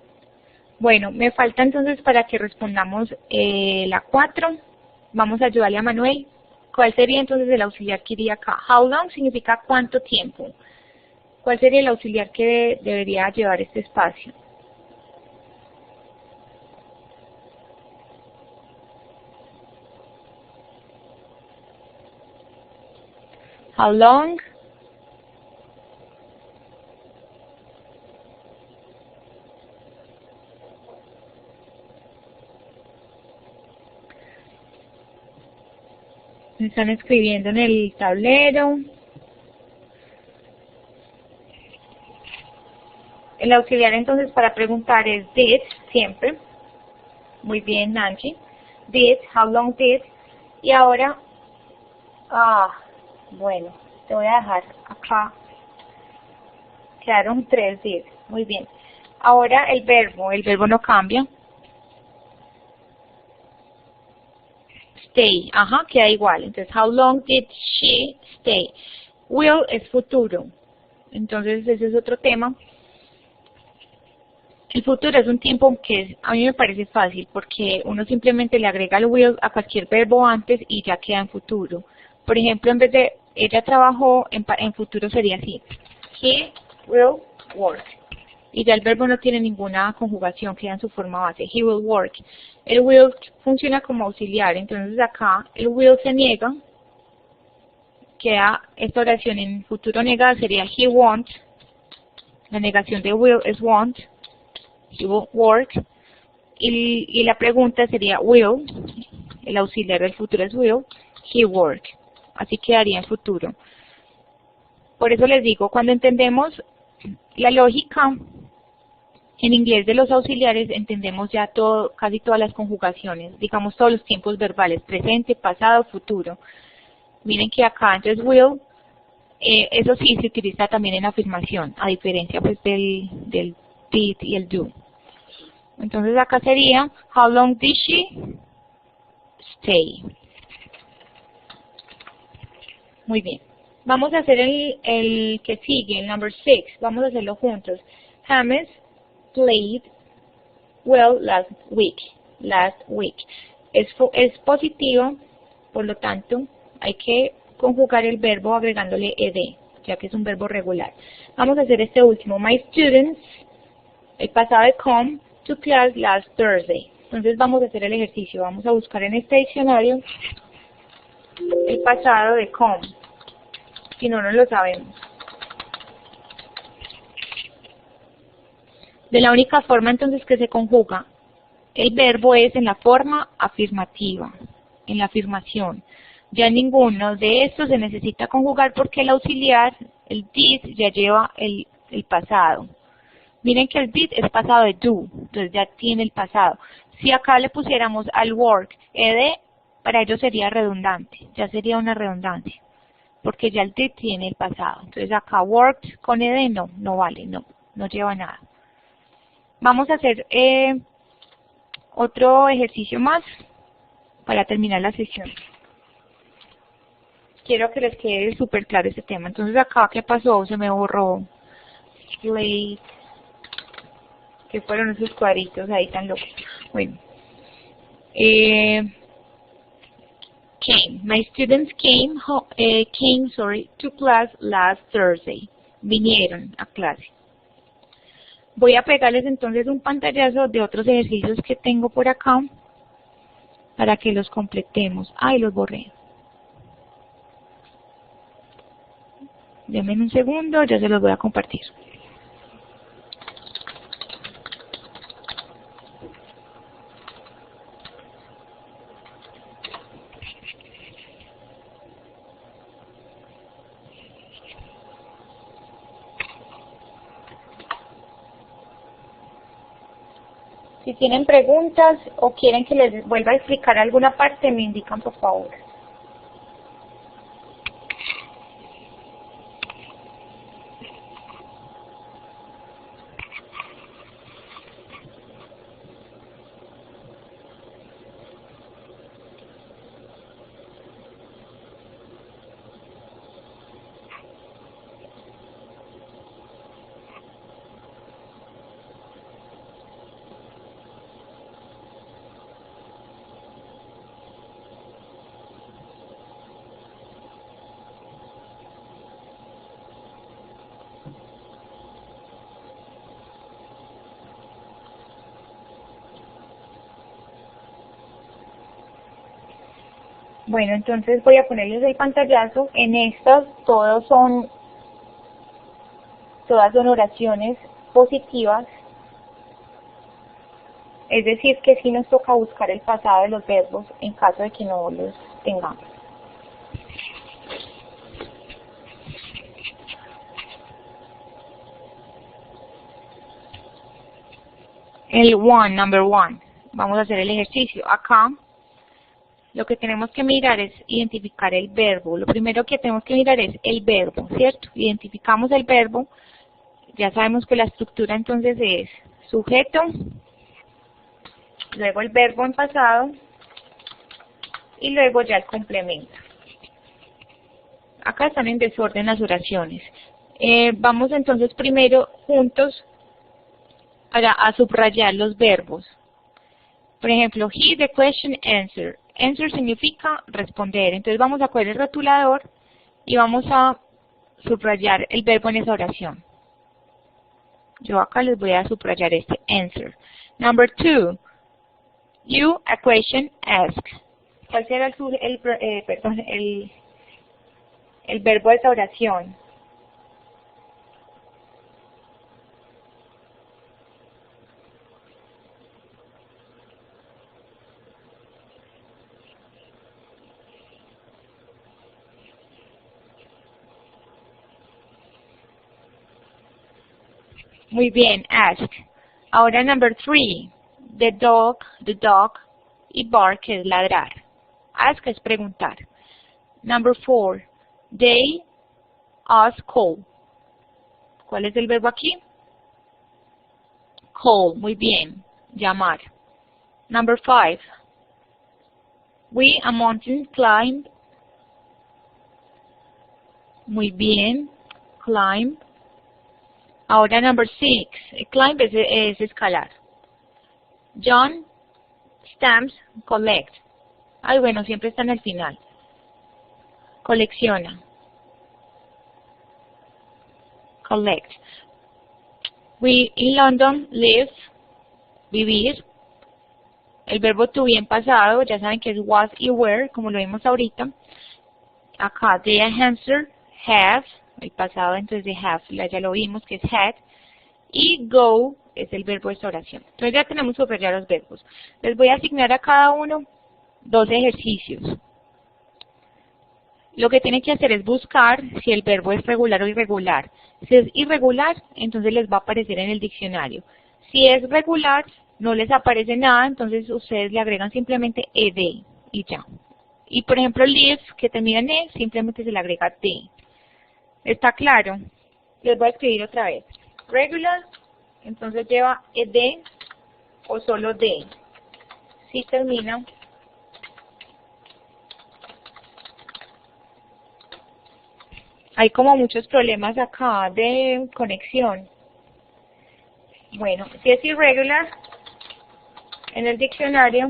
Bueno, me falta entonces para que respondamos la 4. Vamos a ayudarle a Manuel. ¿Cuál sería entonces el auxiliar que iría acá? How long significa cuánto tiempo. ¿Cuál sería el auxiliar que debería llevar este espacio? How long? Me están escribiendo en el tablero. El auxiliar entonces para preguntar es did, siempre. Muy bien, Nancy. Did, how long did. Y ahora, bueno, te voy a dejar acá Quedaron 3 did. Muy bien. Ahora el verbo no cambia. Stay, ajá, queda igual. Entonces, how long did she stay? Will es futuro. Entonces, ese es otro tema. El futuro es un tiempo que a mí me parece fácil porque uno simplemente le agrega el will a cualquier verbo antes y ya queda en futuro. Por ejemplo, en vez de ella trabajó, en futuro sería así. He will work. Y ya el verbo no tiene ninguna conjugación, queda en su forma base. He will work. El will funciona como auxiliar, entonces acá el will se niega. Queda esta oración en futuro negada, sería he won't. La negación de will es won't. He will work. Y la pregunta sería will. El auxiliar del futuro es will. He work. Así quedaría en futuro. Por eso les digo, cuando entendemos la lógica en inglés de los auxiliares, entendemos ya todo, casi todas las conjugaciones, digamos todos los tiempos verbales, presente, pasado, futuro. Miren que acá entonces will, eso sí se utiliza también en afirmación, a diferencia pues del did y el do. Entonces acá sería, how long did she stay? Muy bien. Vamos a hacer el que sigue, el number 6. Vamos a hacerlo juntos. James played well last week. Last week. Es positivo, por lo tanto, hay que conjugar el verbo agregándole ed, ya que es un verbo regular. Vamos a hacer este último. My students, el pasado de come, to class last Thursday. Entonces vamos a hacer el ejercicio. Vamos a buscar en este diccionario el pasado de come. Si no, no lo sabemos. De la única forma entonces que se conjuga el verbo es en la forma afirmativa, en la afirmación. Ya ninguno de estos se necesita conjugar porque el auxiliar, el did, ya lleva el pasado. Miren que el did es pasado de do, entonces ya tiene el pasado. Si acá le pusiéramos al work, ed, para ello sería redundante, ya sería una redundancia, porque ya el did tiene el pasado. Entonces acá worked con ed no vale, no lleva nada. Vamos a hacer otro ejercicio más para terminar la sesión. Quiero que les quede súper claro este tema. Entonces acá, ¿qué pasó? Se me borró. Play. ¿Qué fueron esos cuadritos ahí tan locos? Bueno. Came. My students came to class last Thursday. Vinieron a clase. Voy a pegarles entonces un pantallazo de otros ejercicios que tengo por acá para que los completemos. Ay, los borré. Denme un segundo, ya se los voy a compartir. Si tienen preguntas o quieren que les vuelva a explicar alguna parte, me indican por favor. Bueno, entonces voy a ponerles el pantallazo. En estas todas son oraciones positivas. Es decir, que sí nos toca buscar el pasado de los verbos en caso de que no los tengamos. El number one. Vamos a hacer el ejercicio. Acá lo que tenemos que mirar es identificar el verbo. Lo primero que tenemos que mirar es el verbo, ¿cierto? Identificamos el verbo, Ya sabemos que la estructura entonces es sujeto, luego el verbo en pasado y luego ya el complemento. Acá están en desorden las oraciones. Vamos entonces primero juntos a subrayar los verbos. Por ejemplo, he, the question, answer. Answer significa responder. Entonces vamos a coger el rotulador y vamos a subrayar el verbo en esa oración. Yo acá les voy a subrayar este answer. Number 2. You, a question, ask. ¿Cuál será el verbo de esa oración? Muy bien, ask. Ahora number 3. The dog, y bark es ladrar. Ask es preguntar. Number 4. They, us, call. ¿Cuál es el verbo aquí? Call, muy bien, llamar. Number 5. We, a mountain, climb. Muy bien, climb. Ahora number 6, climb es escalar. John, stamps, collect. Ay, bueno, siempre está en el final. Colecciona. Collect. We in London live, vivir. El verbo to be en pasado, ya saben que es was y were, como lo vimos ahorita. Acá, they answer, have. El pasado entonces de have, ya lo vimos que es had, y go es el verbo de esta oración. Entonces ya tenemos subrayar los verbos. Les voy a asignar a cada uno 2 ejercicios. Lo que tienen que hacer es buscar si el verbo es regular o irregular. Si es irregular, entonces les va a aparecer en el diccionario. Si es regular, no les aparece nada, entonces ustedes le agregan simplemente ed y ya. Y por ejemplo live, que termina en e, simplemente se le agrega d. ¿Está claro? Les voy a escribir otra vez. Regular, entonces lleva ed o solo d. Si termina hay como muchos problemas acá de conexión. Bueno, si es irregular, en el diccionario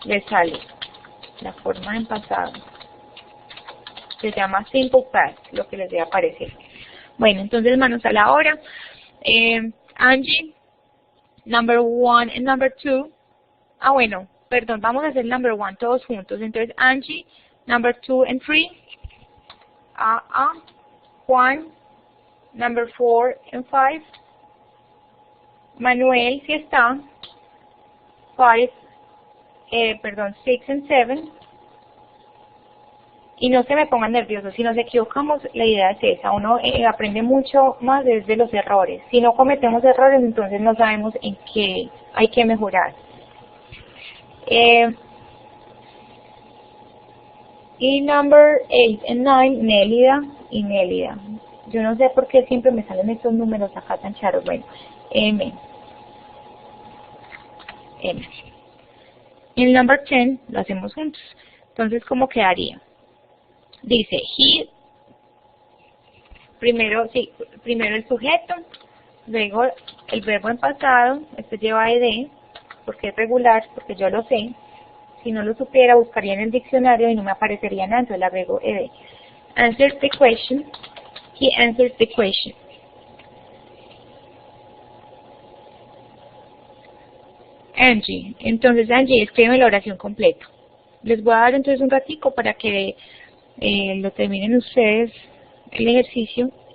le sale la forma en pasado. Se llama simple past, lo que les debe aparecer. Bueno, entonces manos a la obra. Angie, number 1 and number 2. Bueno, perdón, vamos a hacer number 1 todos juntos. Entonces Angie, number 2 and 3. Juan, number 4 and 5. Manuel, si está. 6 and 7. Y no se me pongan nerviosos, si nos equivocamos, la idea es esa, uno aprende mucho más desde los errores. Si no cometemos errores, entonces no sabemos en qué hay que mejorar. Y number 8 and 9, Nélida y Nélida. Yo no sé por qué siempre me salen estos números acá tan charos. Bueno, M. Y el number 10 lo hacemos juntos. Entonces, ¿cómo quedaría? Dice, he, primero el sujeto, luego el verbo en pasado, este lleva ed, porque es regular, porque yo lo sé. Si no lo supiera, buscaría en el diccionario y no me aparecería nada, entonces le agrego ed. Answer the question, he answers the question. Angie, entonces Angie, escribe la oración completa. Les voy a dar entonces un ratico para que lo terminen ustedes el ejercicio